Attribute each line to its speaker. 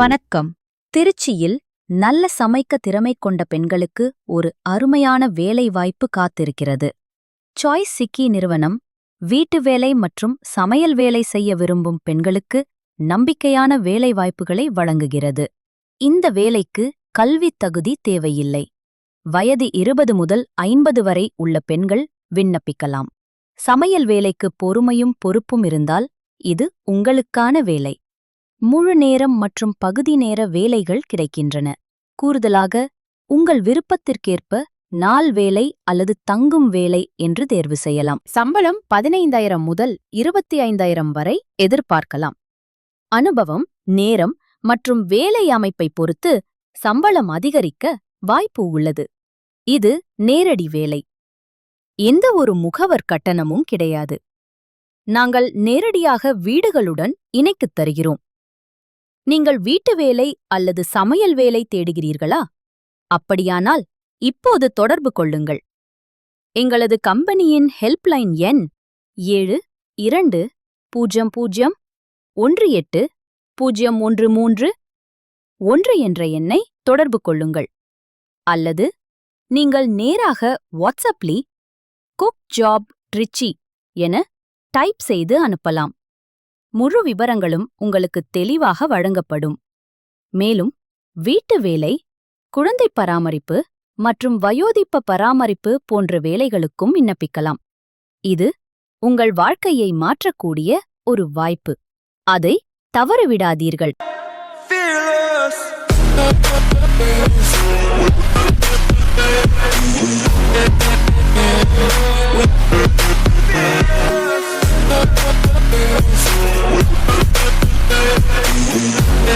Speaker 1: வணக்கம். திருச்சியில் நல்ல சமைக்க திறமை கொண்ட பெண்களுக்கு ஒரு அருமையான வேலை வாய்ப்பு காத்திருக்கிறது. சாய்ஸ் சிக்கி நிறுவனம் வீட்டு வேலை மற்றும் சமையல் வேலை செய்ய விரும்பும் பெண்களுக்கு நம்பிக்கையான வேலை வாய்ப்புகளை வழங்குகிறது. இந்த வேலைக்கு கல்வித் தகுதி தேவையில்லை. வயது 20 முதல் 50 வரை உள்ள பெண்கள் விண்ணப்பிக்கலாம். சமையல் வேலைக்கு பொறுமையும் பொறுப்பும் இருந்தால் இது உங்களுக்கான வேலை. முழு நேரம் மற்றும் பகுதி நேர வேலைகள் கிடைக்கின்றன. கூடுதலாக உங்கள் விருப்பத்திற்கேற்ப நாள் வேலை அல்லது தங்கும் வேலை என்று தேர்வு செய்யலாம். சம்பளம் 15,000 முதல் 25,000 வரை எதிர்பார்க்கலாம். அனுபவம், நேரம் மற்றும் வேலை அமைப்பை பொறுத்து சம்பளம் அதிகரிக்க வாய்ப்பு உள்ளது. இது நேரடி வேலை. எந்த ஒரு முகவர் கட்டணமும் கிடையாது. நாங்கள் நேரடியாக வீடுகளுடன் இணைக்குத் தருகிறோம். நீங்கள் வீட்டு வேலை அல்லது சமையல் வேலை தேடுகிறீர்களா? அப்படியானால் இப்போது தொடர்பு கொள்ளுங்கள். எங்களது கம்பெனியின் ஹெல்ப்லைன் எண் 7200180113 என்ற எண்ணை தொடர்பு கொள்ளுங்கள். அல்லது நீங்கள் நேராக வாட்ஸ்அப்லி குக் ஜாப் ட்ரிச்சி என டைப் செய்து அனுப்பலாம். முழு விவரங்களும் உங்களுக்கு தெளிவாக வழங்கப்படும். மேலும் வீட்டு வேலை, குழந்தை பராமரிப்பு மற்றும் வயோதிப்ப பராமரிப்பு போன்ற வேலைகளுக்கும் விண்ணப்பிக்கலாம். இது உங்கள் வாழ்க்கையை மாற்றக்கூடிய ஒரு வாய்ப்பு. அதை தவறவிடாதீர்கள்.